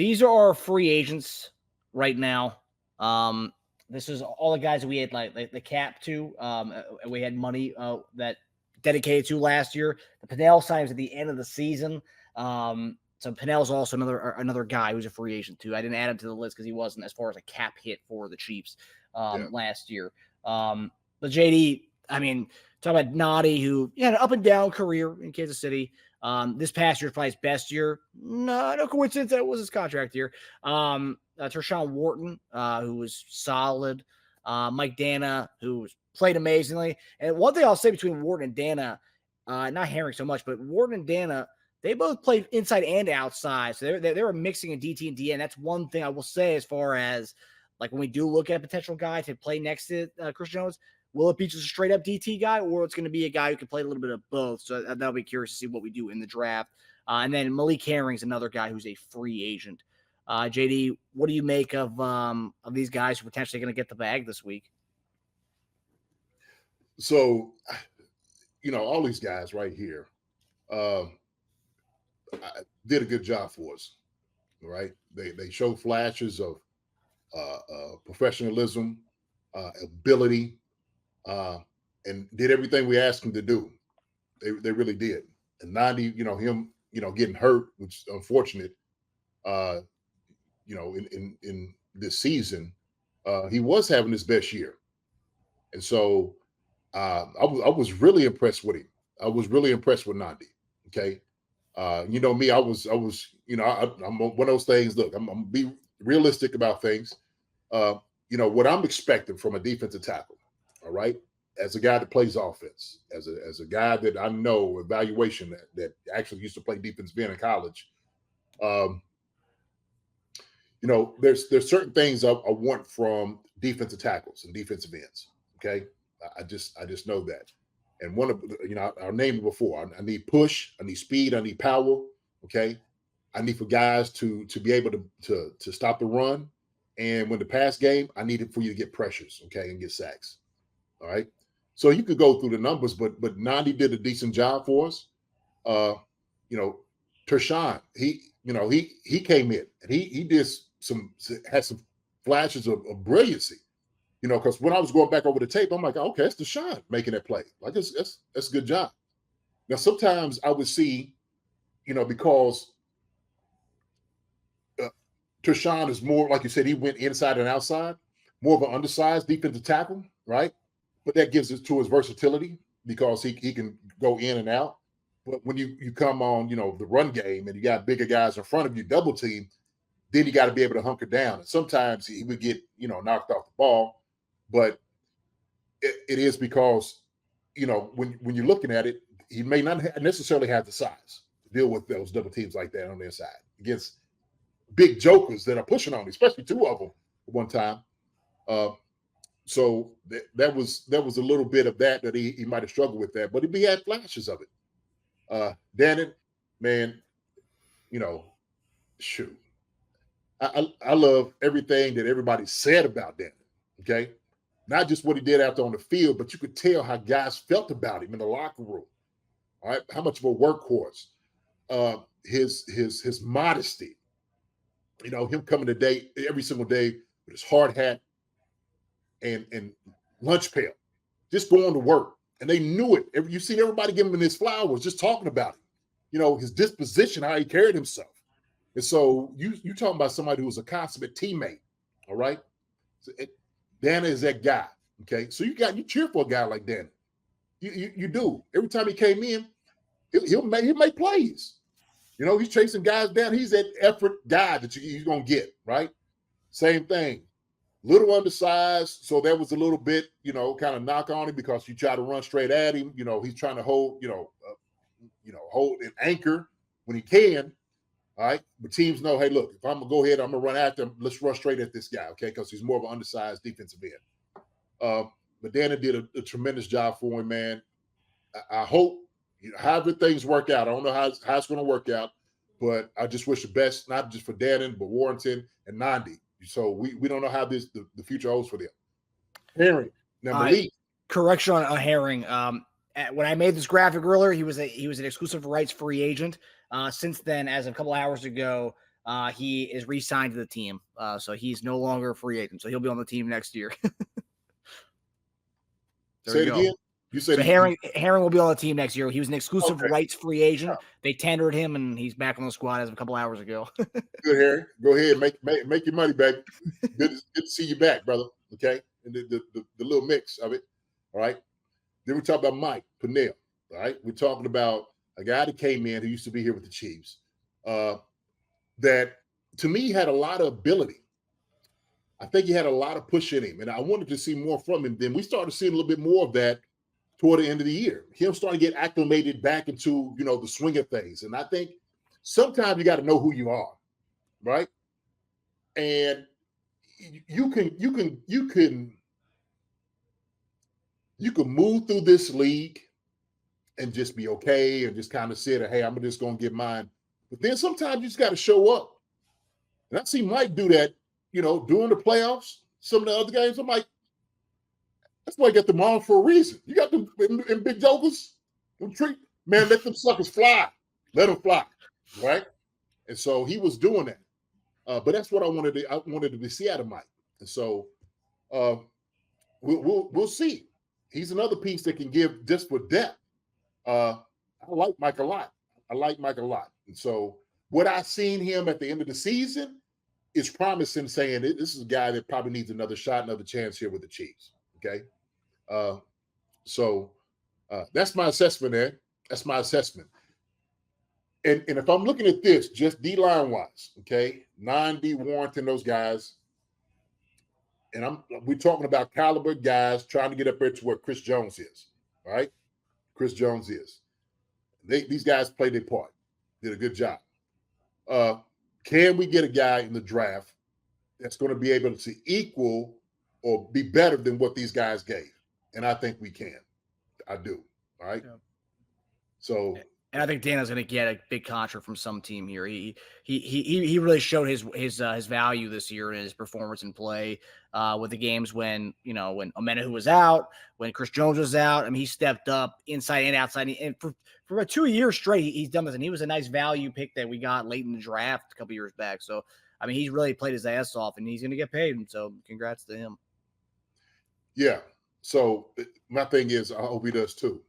these are our free agents right now. This is all the guys that we had like the cap to. We had money that dedicated to last year. The Pinnell signs at the end of the season. So Pinnell's also another guy who's a free agent too. I didn't add him to the list because he wasn't as far as a cap hit for the Chiefs last year. But JD, I mean, talk about Noddy, who had an up and down career in Kansas City. This past year is probably his best year. No coincidence that it was his contract year. Tershawn Wharton, who was solid. Mike Dana, who played amazingly. And one thing I'll say between Wharton and Dana, not Herring so much, but Wharton and Dana, they both played inside and outside. So they were mixing in DT and DN. That's one thing I will say as far as like when we do look at a potential guy to play next to Chris Jones, will it be just a straight up DT guy, or it's going to be a guy who can play a little bit of both? So that'll be curious to see what we do in the draft. And then Malik Herring's another guy who's a free agent. JD, what do you make of these guys who are potentially going to get the bag this week? So, all these guys right here did a good job for us, right? They show flashes of professionalism, ability, and did everything we asked them to do. They really did. And 90, him, getting hurt, which is unfortunate, in this season, he was having his best year. And so I was really impressed with him. I was really impressed with Nandi. Okay. Me, I'm one of those things. Look, I'm gonna be realistic about things. What I'm expecting from a defensive tackle, all right, as a guy that plays offense, as a guy that I know evaluation that actually used to play defensive end in college. There's certain things I want from defensive tackles and defensive ends. Okay, I just know that. And one of I named it before. I need push, I need speed, I need power. Okay, I need for guys to be able to stop the run, and when the pass game, I need it for you to get pressures, okay, and get sacks. All right. So you could go through the numbers, but Nandi did a decent job for us. Tershawn, he came in and he had some flashes of brilliancy. Because when I was going back over the tape, I'm like, okay, it's Tershawn making that play. Like that's a good job. Now sometimes I would see, because Tershawn is more, like you said, he went inside and outside, more of an undersized defensive tackle, right? But that gives it to his versatility because he can go in and out. But when you come on, the run game and you got bigger guys in front of you, double team, then you got to be able to hunker down. And sometimes he would get, knocked off the ball. But it is because, when you're looking at it, he may not necessarily have the size to deal with those double teams like that on their side against big jokers that are pushing on, especially two of them at one time. So that was a little bit of that he might have struggled with that, but he had flashes of it. Dannon, man, shoot. I love everything that everybody said about Dannon, okay? Not just what he did after on the field, but you could tell how guys felt about him in the locker room. All right, how much of a workhorse. His modesty. Him coming to day every single day with his hard hat and lunch pail, just going to work. And they knew it. You seen everybody giving him his flowers, just talking about him. His disposition, how he carried himself. And so you talking about somebody who was a consummate teammate, all right? So Dana is that guy, okay? So you cheer for a guy like Dana. You do. Every time he came in, he'll make plays. He's chasing guys down. He's that effort guy that you're going to get, right? Same thing. Little undersized, so that was a little bit, kind of knock on him because you try to run straight at him. He's trying to hold, hold an anchor when he can. All right. But teams know, hey, look, if I'm going to go ahead, I'm going to run after him. Let's run straight at this guy, okay? Because he's more of an undersized defensive end. But Dana did a tremendous job for him, man. I hope, however things work out, I don't know how it's going to work out, but I just wish the best, not just for Dannon, but Warrington and Nandi. So we don't know how the future holds for them. Herring. Now, Malik. Correction on Herring. When I made this graphic earlier, he was an exclusive rights free agent. Since then, as of a couple hours ago, he is re-signed to the team. So he's no longer a free agent. So he'll be on the team next year. Say it again. You said so Herring will be on the team next year. He was an exclusive rights free agent. Yeah. They tendered him, and he's back on the squad as of a couple hours ago. Good, Harry. Go ahead, make your money, baby. Good to see you back, brother. Okay, and the little mix of it. All right. Then we talk about Mike Pennell. All right, we're talking about a guy that came in who used to be here with the Chiefs. That to me had a lot of ability. I think he had a lot of push in him, and I wanted to see more from him. Then we started seeing a little bit more of that toward the end of the year. Him starting to get acclimated back into, the swing of things. And I think sometimes you got to know who you are, right? And you can move through this league and just be okay and just kind of say that, hey, I'm just going to get mine. But then sometimes you just got to show up. And I see Mike do that, during the playoffs, some of the other games. I'm like, that's why I got them on for a reason. You got them in big jokers. Man, let them suckers fly. Let them fly, right? And so he was doing that. But that's what I wanted to see out of Mike. And so we'll see. He's another piece that can give just for depth. I like Mike a lot. And so what I seen him at the end of the season is promising, saying this is a guy that probably needs another shot, another chance here with the Chiefs. Okay. So that's my assessment there. That's my assessment. And if I'm looking at this, just D-line wise, okay, 9D Warrington, those guys, and we're talking about caliber guys trying to get up there to where Chris Jones is, right? Chris Jones is. These guys played their part, did a good job. Can we get a guy in the draft that's going to be able to equal or be better than what these guys gave? And I think we can. I do. All right. Yeah. So, and I think Dana's going to get a big contract from some team here. He really showed his value this year in his performance and play with the games when Omenihu was out, when Chris Jones was out. I mean, he stepped up inside and outside. And for about 2 years straight, he's done this. And he was a nice value pick that we got late in the draft a couple years back. So, I mean, he's really played his ass off, and he's going to get paid. And so, congrats to him. Yeah. So my thing is, I hope he does too.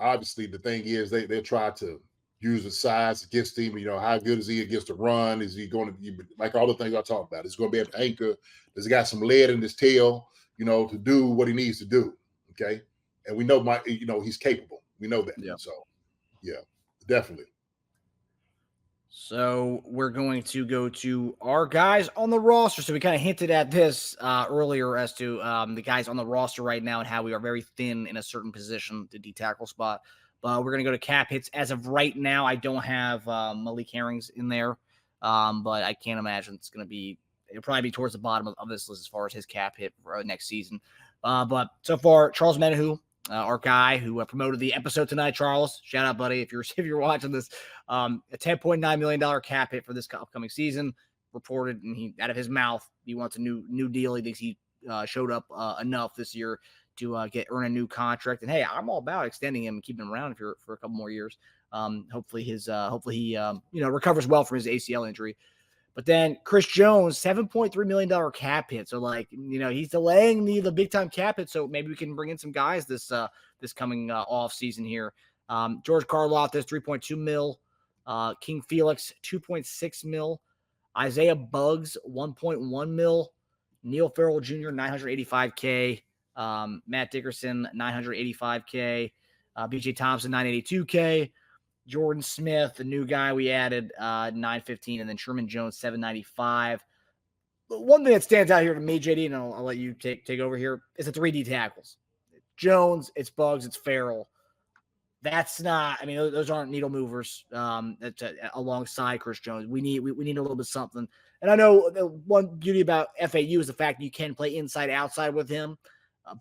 Obviously the thing is they try to use the size against him. How good is he against the run? Is he going to be like all the things I talked about? Is he going to be able to anchor? Does he got some lead in his tail, to do what he needs to do? Okay. And we know he's capable. We know that. Yeah. So yeah, definitely. So we're going to go to our guys on the roster. So we kind of hinted at this earlier as to the guys on the roster right now and how we are very thin in a certain position, the D tackle spot. But we're going to go to cap hits. As of right now, I don't have Malik Herrings in there, but I can't imagine it'll probably be towards the bottom of this list as far as his cap hit for next season. But so far, Charles Omenihu, our guy who promoted the episode tonight, Charles. Shout out, buddy, if you're watching this. A $10.9 million cap hit for this upcoming season reported, and he out of his mouth he wants a new deal. He thinks he showed up enough this year to earn a new contract. And hey, I'm all about extending him and keeping him around for a couple more years. Hopefully he recovers well from his ACL injury. But then Chris Jones, $7.3 million cap hit. So he's delaying the big time cap hit. So maybe we can bring in some guys this coming off season here. George Karlaftis, $3.2 mil. King Felix, $2.6 mil. Isaiah Buggs, $1.1 mil. Neil Farrell Jr., $985K. Matt Dickerson, $985K. BJ Thompson, $982K. Jordan Smith, the new guy we added, $915, and then Sherman Jones, $795. But one thing that stands out here to me, JD, and I'll let you take over here, is the 3D tackles. Jones, it's Buggs, it's Farrell. That's not. I mean, those aren't needle movers. Alongside Chris Jones, we need a little bit of something. And I know the one beauty about FAU is the fact that you can play inside outside with him,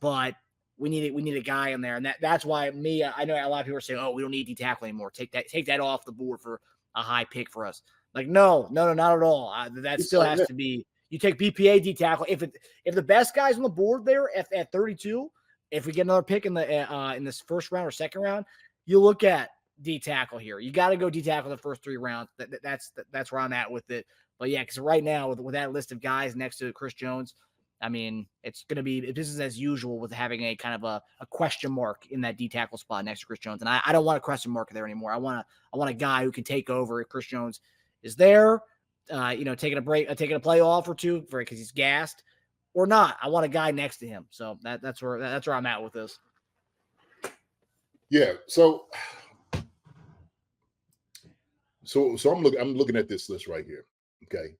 but we need a guy in there, and that's why I know a lot of people are saying, "Oh, we don't need D tackle anymore. Take that off the board for a high pick for us." Like, no, not at all. That still has to be. You take BPA D tackle if the best guy's on the board there at 32. If we get another pick in this first round or second round, you look at D tackle here. You got to go D tackle the first 3 rounds. That's where I'm at with it. But yeah, because right now with that list of guys next to Chris Jones, I mean, it's going to be business as usual with having a kind of a question mark in that D tackle spot next to Chris Jones. And I don't want a question mark there anymore. I want a guy who can take over if Chris Jones is there, taking a break, taking a play off or two because he's gassed or not. I want a guy next to him. So that's where I'm at with this. Yeah. So I'm looking at this list right here. Okay.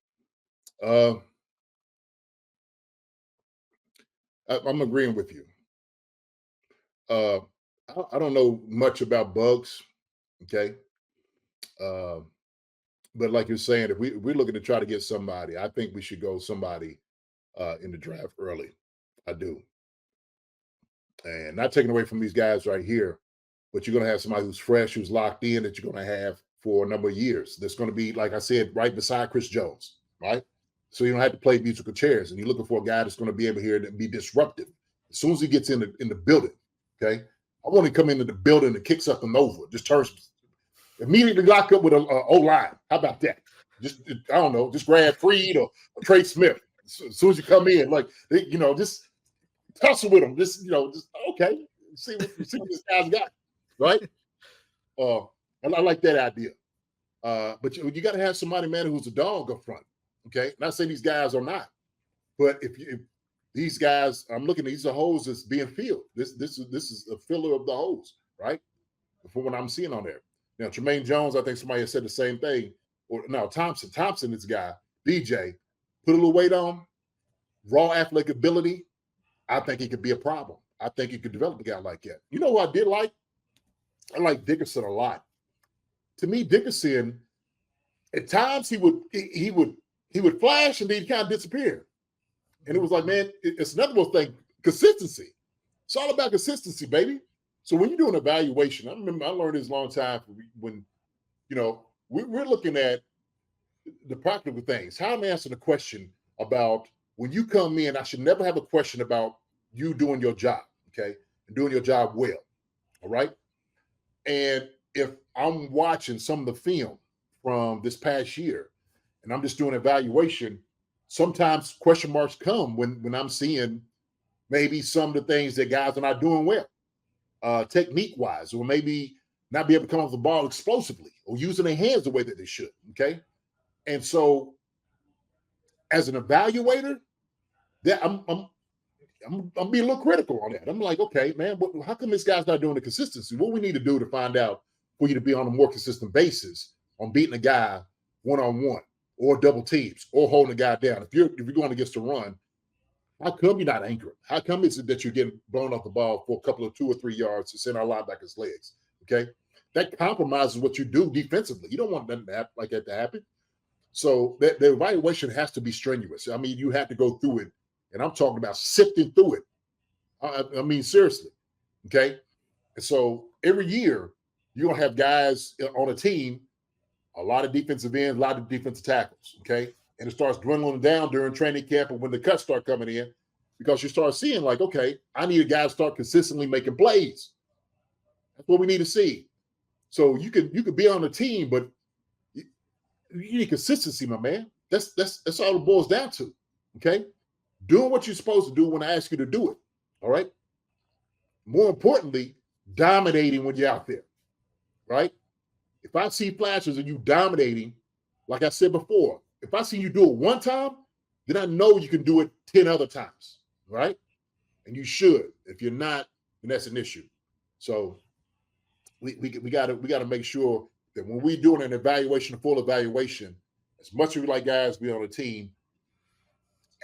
I'm agreeing with you. I don't know much about bugs. Okay. But like you're saying, if we're looking to try to get somebody, I think we should go somebody in the draft early. I do. And not taking away from these guys right here, but you're going to have somebody who's fresh, who's locked in, that you're going to have for a number of years. That's going to be, like I said, right beside Chris Jones, right? So you don't have to play musical chairs, and you're looking for a guy that's going to be able here to be disruptive. As soon as he gets in the building, okay? I want to come into the building and kick something over, just turns immediately lock up with a O-line. How about that? Just, I don't know, just grab Freed or Trey Smith. As soon as you come in, just tussle with him. Just okay. See what this guy's got, right? And I like that idea. But you got to have somebody, man, who's a dog up front. Okay, not saying these guys are not, but if these guys, I'm looking at these are holes that's being filled. This is a filler of the holes, right? From what I'm seeing on there. Now, Tremaine Jones, I think somebody has said the same thing. Or no, Thompson, this guy, DJ, put a little weight on, raw athletic ability. I think he could be a problem. I think he could develop a guy like that. You know who I did like? I like Dickerson a lot. To me, Dickerson, at times he would flash and then he'd kind of disappear. And it was like, man, it's another one thing, consistency. It's all about consistency, baby. So when you do an evaluation, I remember I learned this a long time when, we're looking at the practical things. How I'm answering the question about when you come in, I should never have a question about you doing your job, okay, and doing your job well, all right? And if I'm watching some of the film from this past year and I'm just doing evaluation, sometimes question marks come when I'm seeing maybe some of the things that guys are not doing well, technique-wise, or maybe not be able to come off the ball explosively or using their hands the way that they should, okay? And so as an evaluator, that I'm being a little critical on that. I'm like, okay, man, how come this guy's not doing the consistency? What we need to do to find out for you to be on a more consistent basis on beating a guy one-on-one or double teams or holding a guy down. If you're going against a run, how come you're not anchoring? How come is it that you're getting blown off the ball for a couple of 2 or 3 yards to send our linebackers' legs? Okay, that compromises what you do defensively. You don't want nothing like that to happen. So the evaluation has to be strenuous. I mean, you have to go through it, and I'm talking about sifting through it. I mean, seriously, okay? And so every year, you're going to have guys on a team, a lot of defensive ends, a lot of defensive tackles, okay? And it starts dwindling down during training camp and when the cuts start coming in because you start seeing like, okay, I need a guy to start consistently making plays. That's what we need to see. So you could be on the team, but you need consistency, my man. That's all it boils down to, okay? Doing what you're supposed to do when I ask you to do it, all right? More importantly, dominating when you're out there, right? If I see flashes of you dominating, like I said before, if I see you do it one time, then I know you can do it 10 other times, right? And you should. If you're not, then that's an issue. So we got to make sure that when we're doing an evaluation, a full evaluation, as much as we like guys be on the team,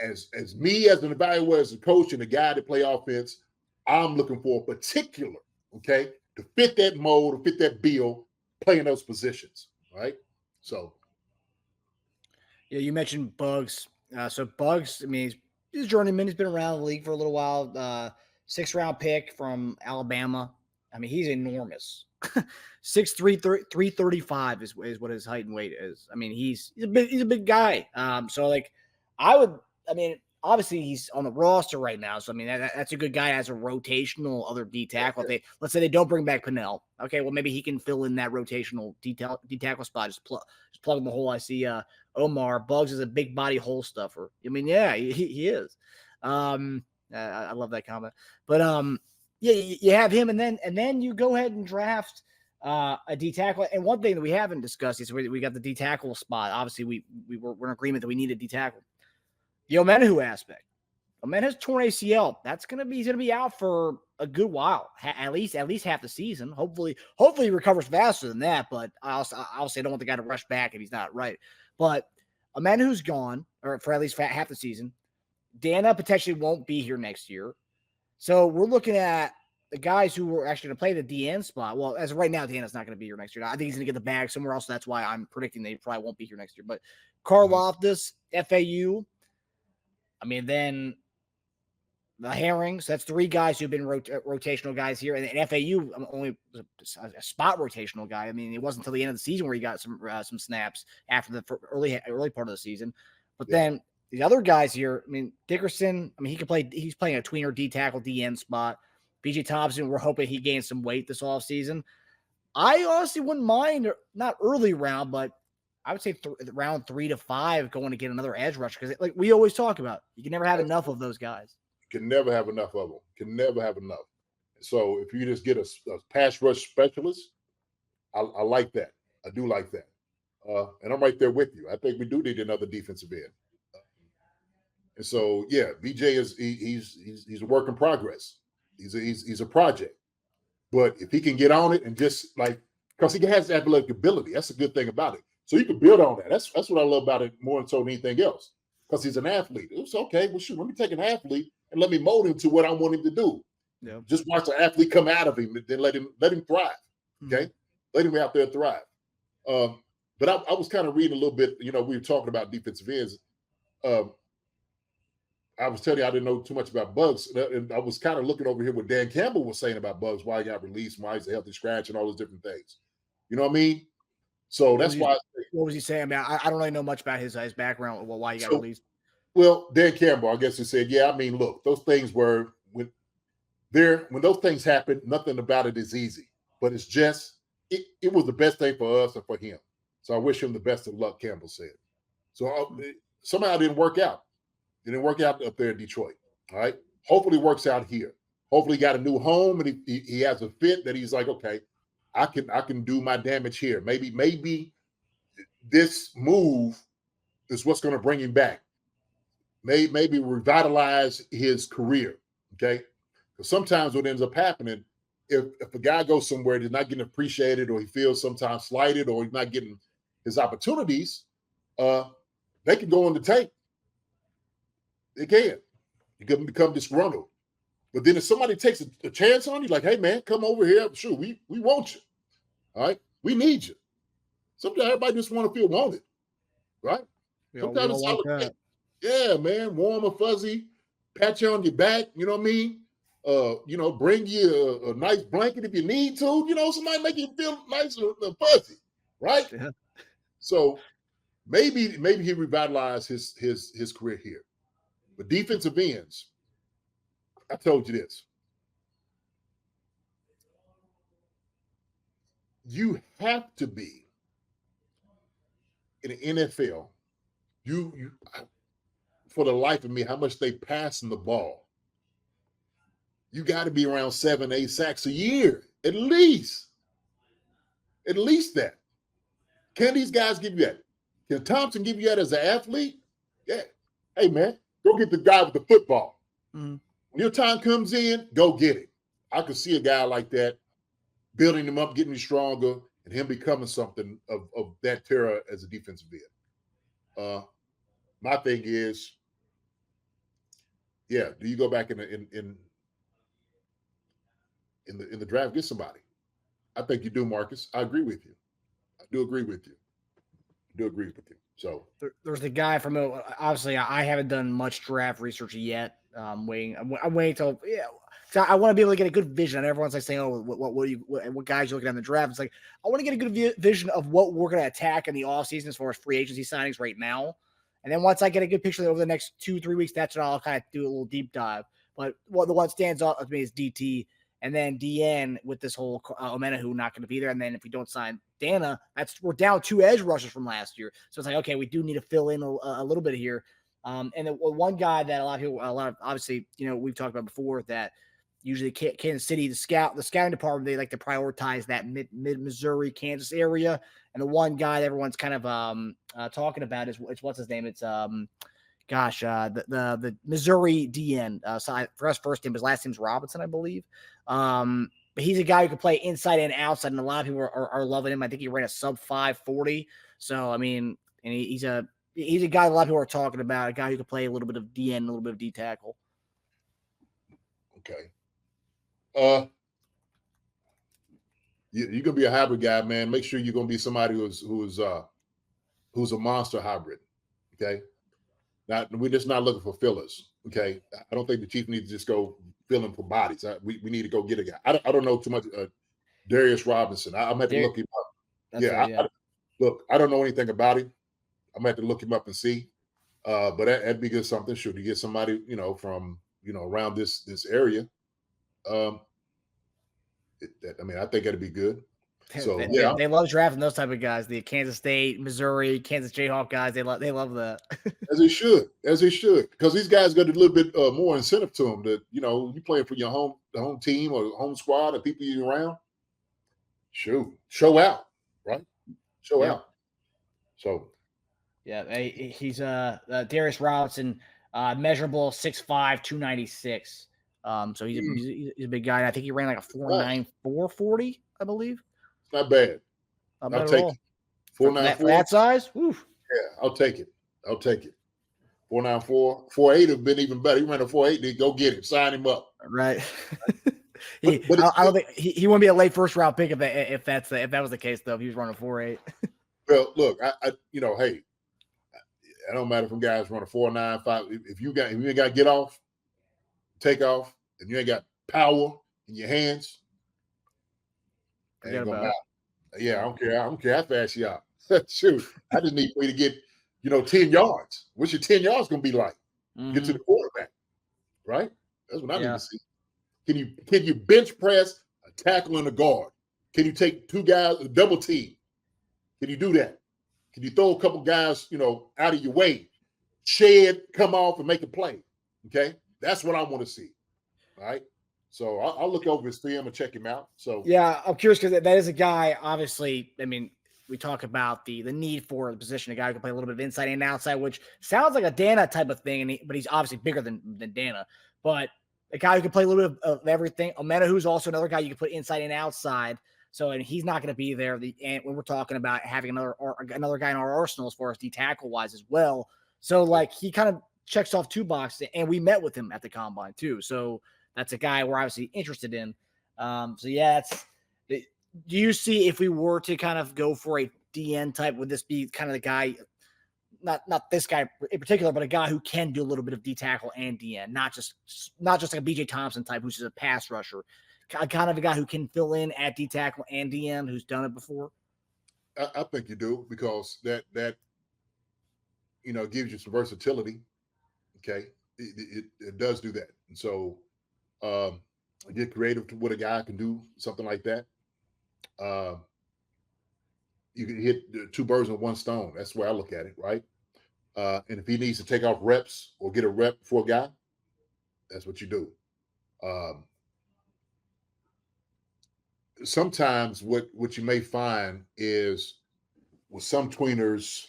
as me as an evaluator, as a coach and a guy to play offense, I'm looking for a particular, okay, to fit that mold, to fit that bill, playing those positions, right? So. Yeah, you mentioned Bugs. So Bugs, I mean, he's a journeyman. He's been around the league for a little while. 6th round pick from Alabama. I mean, he's enormous. 6'3", 335 is what his height and weight is. I mean, he's a big guy. So like, I obviously he's on the roster right now. So, I mean, that's a good guy as a rotational other D tackle. If let's say they don't bring back Pinnell. Okay, well, maybe he can fill in that rotational D tackle spot. Just plug in the hole. I see Omar Bugs is a big body hole stuffer. I mean, yeah, he is. I love that comment. But yeah, you have him, and then you go ahead and draft a D tackle. And one thing that we haven't discussed is we got the D tackle spot. Obviously, we're in agreement that we need a D tackle. The Omenihu aspect. Omenahu's torn ACL. He's gonna be out for a good while, at least half the season. Hopefully he recovers faster than that. But I also don't want the guy to rush back if he's not right. But Omenihu's gone, or for at least half the season. Dana potentially won't be here next year. So we're looking at the guys who are actually going to play the DN spot. Well, as of right now, Dana's not going to be here next year. I think he's going to get the bag somewhere else. That's why I'm predicting they probably won't be here next year. But Carl Loftus, FAU. I mean, then the Herrings. That's three guys who've been rotational guys here. And FAU only was a spot rotational guy. I mean, it wasn't until the end of the season where he got some snaps after the early part of the season. But then these other guys here, I mean, Dickerson, I mean, he can play. He's playing a tweener D tackle DN spot. BJ Thompson, we're hoping he gains some weight this offseason. I honestly wouldn't mind, not early round, but I would say round 3 to 5 going to get another edge rusher, because like we always talk about, you can never have enough of those guys. You can never have enough of them. Can never have enough. So if you just get a pass rush specialist, I like that. I do like that. And I'm right there with you. I think we do need another defensive end. And so, yeah, BJ he's a work in progress. He's a project. But if he can get on it and just because he has athletic ability, that's a good thing about it. So you can build on that. That's what I love about it more so than anything else. Because he's an athlete. It's okay. Well, shoot, let me take an athlete and let me mold him to what I want him to do. Yep. Just watch the athlete come out of him and then let him thrive. Okay, let him be out there thrive. But I was kind of reading a little bit. We were talking about defensive ends. I was telling you I didn't know too much about Bugs, and I was kind of looking over here what Dan Campbell was saying about Bugs, why he got released, why he's a healthy scratch, and all those different things. You know what I mean? So that's why. What was he saying about? I don't really know much about his background. Well, why he got released. Well, Dan Campbell, I guess he said, yeah. I mean, look, those things when those things happen, nothing about it is easy. But it's just it was the best thing for us and for him. So I wish him the best of luck. Campbell said. So somehow it didn't work out. It didn't work out up there in Detroit. All right. Hopefully it works out here. Hopefully he got a new home and he has a fit that he's like, okay, I can do my damage here. Maybe this move is what's going to bring him back. Maybe revitalize his career. Okay. Because sometimes what ends up happening, if a guy goes somewhere and he's not getting appreciated, or he feels sometimes slighted, or he's not getting his opportunities, they can go on the tape. They can. You can become disgruntled. But then if somebody takes a chance on you, like, hey, man, come over here. Sure, we want you. All right? We need you. Sometimes everybody just want to feel wanted. Right? Sometimes it's all like, yeah, man, warm and fuzzy, pat you on your back, you know what I mean? Bring you a nice blanket if you need to, somebody make you feel nice and fuzzy, right? Yeah. So maybe he revitalized his career here. But defensive ends, I told you this. You have to be in the NFL. You for the life of me, how much they passing the ball. You got to be around 7-8 sacks a year, at least. At least that. Can these guys give you that? Can Thompson give you that as an athlete? Yeah. Hey, man, go get the guy with the football. Mm-hmm. When your time comes in, go get it. I could see a guy like that, building him up, getting him stronger, and him becoming something of that terror as a defensive end. My thing is, yeah, do you go back in the draft, get somebody? I think you do, Marcus. I agree with you. I do agree with you. So there's the guy from obviously I haven't done much draft research yet. I'm waiting till So I want to be able to get a good vision. And everyone's like saying, "Oh, what guys you're looking at in the draft?" It's like I want to get a good vision of what we're going to attack in the offseason as far as free agency signings right now. And then once I get a good picture over the next 2-3 weeks, that's when I'll kind of do a little deep dive. But the one stands out to me is DT. And then DN with this whole Omenihu not going to be there. And then if we don't sign Dana, we're down 2 edge rushers from last year. So it's like, okay, we do need to fill in a little bit here. And then one guy that obviously, we've talked about before that usually Kansas City, the scouting department, they like to prioritize that mid Missouri, Kansas area. And the one guy that everyone's kind of talking about is what's his name? It's the Missouri DN. So for us, first name, his last name's Robinson, I believe. But he's a guy who can play inside and outside, and a lot of people are loving him. I think he ran a sub 5.40. So I mean, and he's a guy a lot of people are talking about, a guy who can play a little bit of DN, a little bit of D tackle. Okay. You're gonna be a hybrid guy, man. Make sure you're gonna be somebody who's a monster hybrid. Okay. We're just not looking for fillers. Okay. I don't think the Chiefs need to just go filling for bodies. We need to go get a guy. I don't know too much. Darius Robinson. I'm going to have to look him up. Look, I don't know anything about him. I'm going to have to look him up and see. But that'd be good something. Should you get somebody, from, around this area? I think that'd be good. So they love drafting those type of guys. The Kansas State, Missouri, Kansas Jayhawk guys. They love that. as they should, because these guys got a little bit more incentive to them. That you playing for your home team or home squad and people you around. Show out, right? Show out. So he's Darius Robinson, measurable 6'5", 296. So he's a big guy. And I think he ran like a 4.94 40, I believe. Not bad. I'll take it. 4.94 for that size. Oof. Yeah, I'll take it. 4.94, 4.8 have been even better. He ran a 4.8. Go get him. Sign him up. Right. I don't think he wouldn't be a late first round pick if that was the case though. If he was running 4.8. Well, look, hey, it don't matter if guys run a 4.9, 5. If you ain't got to get off, take off, and you ain't got power in your hands. Ain't gonna matter. Yeah, I don't care how fast you are. Shoot, I just need for you to get, 10 yards. What's your 10 yards gonna be like? Mm-hmm. Get to the quarterback, right? That's what I need to see. Can you bench press a tackle and a guard? Can you take 2 guys, a double team? Can you do that? Can you throw a couple guys, out of your way, shed, come off, and make a play? Okay, that's what I want to see. All right. So I'll look over his film and check him out. So yeah, I'm curious because that is a guy. Obviously, I mean, we talk about the need for the position, a guy who can play a little bit of inside and outside, which sounds like a Dana type of thing, but he's obviously bigger than Dana. But a guy who can play a little bit of everything. Omenihu is also another guy you can put inside and outside. So, and he's not going to be there. And when we're talking about having another guy in our arsenal as far as D tackle wise as well. So, like, he kind of checks off 2 boxes, and we met with him at the combine too. So that's a guy we're obviously interested in. Do you see if we were to kind of go for a DN type, would this be kind of the guy, not this guy in particular, but a guy who can do a little bit of D tackle and DN, not just like a BJ Thompson type, who's just a pass rusher, kind of a guy who can fill in at D tackle and DN, who's done it before? I think you do, because that gives you some versatility. Okay, it does do that, and so get creative to what a guy can do, something like that. You can hit 2 birds with 1 stone. That's the way I look at it, right? And if he needs to take off reps or get a rep for a guy, that's what you do. Sometimes what you may find is with some tweeners,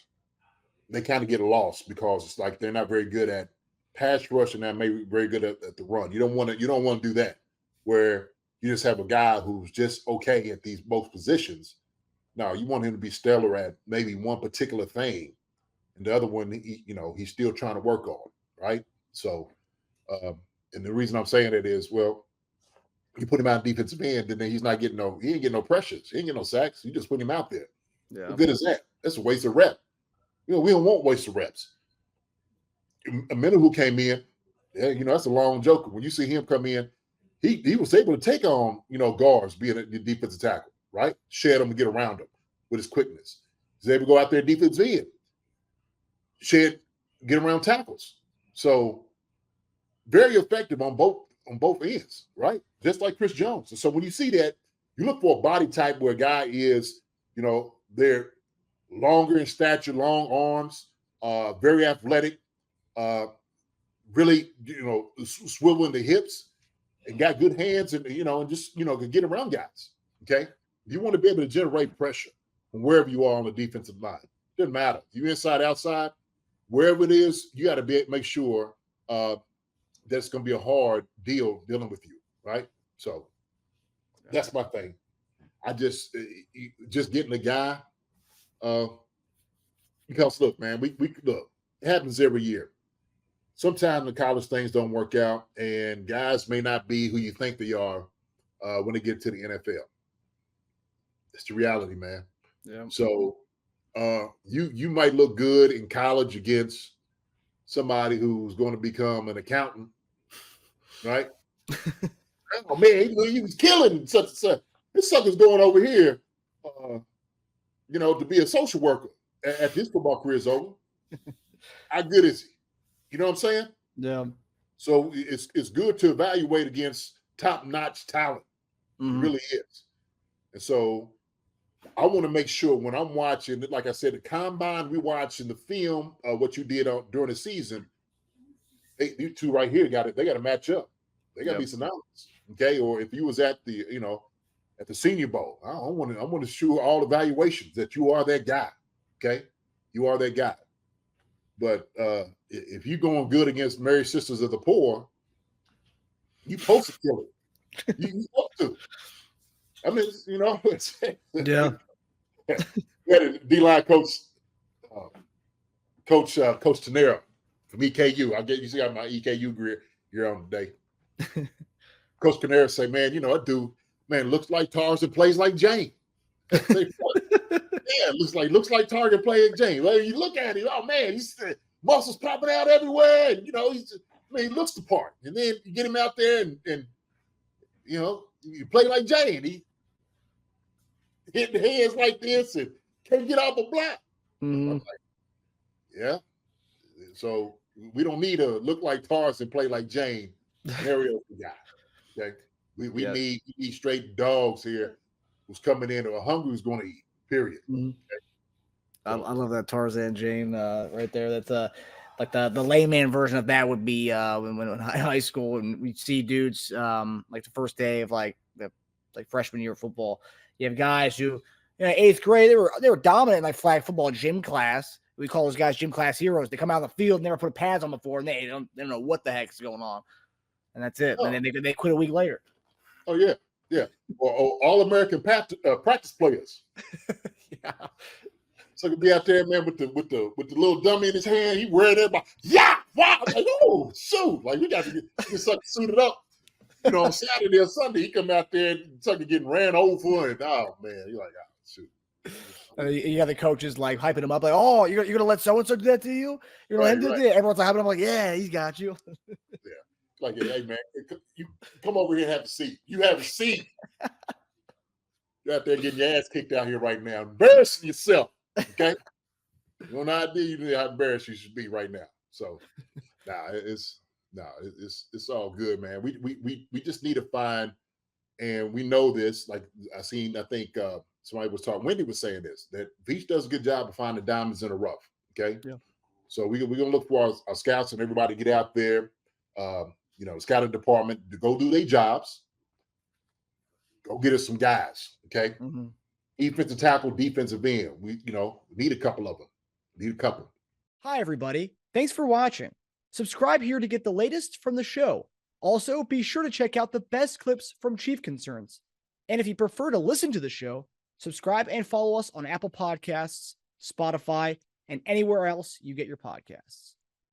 they kind of get lost because it's like they're not very good at pass rush and they're maybe very good at the run. You don't want to do that where you just have a guy who's just okay at both positions. No, you want him to be stellar at maybe one particular thing, and the other one, he's still trying to work on, right? So, and the reason I'm saying that is, well, you put him out defensive end, and then he ain't getting no pressures. He ain't getting no sacks. You just put him out there. Yeah. How good is that? That's a waste of rep. We don't want waste of reps. Omenihu came in, that's a long joker. When you see him come in, he was able to take on, guards being a defensive tackle, right? Shed them to get around them with his quickness. He's able to go out there defensive end, shed get around tackles. So very effective on both ends, right? Just like Chris Jones. And so when you see that, you look for a body type where a guy is, they're longer in stature, long arms, very athletic, really, swiveling the hips and got good hands and just can get around guys. Okay. You want to be able to generate pressure from wherever you are on the defensive line. Doesn't matter. You inside, outside, wherever it is, you got to make sure that's going to be a hard deal dealing with you, right? So that's my thing. I just getting a guy, because look, man, we look, it happens every year. Sometimes the college things don't work out, and guys may not be who you think they are when they get to the NFL. It's the reality, man. Yeah. So you might look good in college against somebody who's going to become an accountant, right? Oh man, he was killing such and such. This sucker's going over here, to be a social worker after his football career is over. How good is he? You know what I'm saying? Yeah. So it's good to evaluate against top-notch talent. Mm-hmm. It really is. And so I want to make sure when I'm watching, like I said, the combine, we watching the film of what you did during the season. You two right here they got to match up. They got to be synonymous. Okay. Or if you was at the, at the Senior Bowl, I want to show all evaluations that you are that guy. Okay. You are that guy. But if you're going good against Mary Sisters of the Poor, you supposed to kill it. You supposed to. I mean, Yeah. We had a D-line coach, Coach Tenero from EKU. You see, I have my EKU gear on today. Coach Tenero say, man, that dude, man, looks like Tarzan, plays like Jane. Yeah, looks like Target playing Jane. Well, you look at him, oh man, he's muscles popping out everywhere, and he looks the part. And then you get him out there and you play like Jane. He hitting the hands like this and can't get off a block. Mm-hmm. Like, yeah. So we don't need to look like Tarzan, play like Jane. Mario's the guy. Okay. We need straight dogs here who's coming in or hungry who's going to eat. Period. Mm-hmm. Okay. I love that Tarzan Jane right there. That's like the layman version of that would be when in high school and we see dudes like the first day of like freshman year of football. You have guys who, 8th grade, they were dominant in like flag football gym class. We call those guys gym class heroes. They come out on the field, never put pads on before, and they don't know what the heck's going on, and that's it. Oh. And then they quit a week later. Oh yeah, yeah. Or all-American practice players. Yeah. So he'd be out there, man, with the little dummy in his hand. He wearing it, yeah, wow, like oh shoot, like we got to get something suited up. On Saturday or Sunday, he come out there and Tucker getting ran over, and oh man, you're like, oh shoot. You got the coaches like hyping him up, like, oh, you're gonna let so and so do that to you? You're gonna let him do that? Everyone's like hyping him, like, yeah, he's got you. Yeah, like, hey man, you come over here and have a seat. You have a seat. You're out there getting your ass kicked out here right now, embarrassing yourself. Okay, you have no idea how embarrassed you should be right now. So, it's all good, man. We just need to find, and we know this. Like I think somebody was talking. Wendy was saying this, that Veach does a good job of finding diamonds in the rough. Okay, yeah. So we're gonna look for our scouts and everybody to get out there. The scouting department to go do their jobs. Go get us some guys. Okay, Defensive tackle, defensive end. We need a couple of them. Need a couple. Hi everybody. Thanks for watching. Subscribe here to get the latest from the show. Also, be sure to check out the best clips from Chief Concerns. And if you prefer to listen to the show, subscribe and follow us on Apple Podcasts, Spotify, and anywhere else you get your podcasts.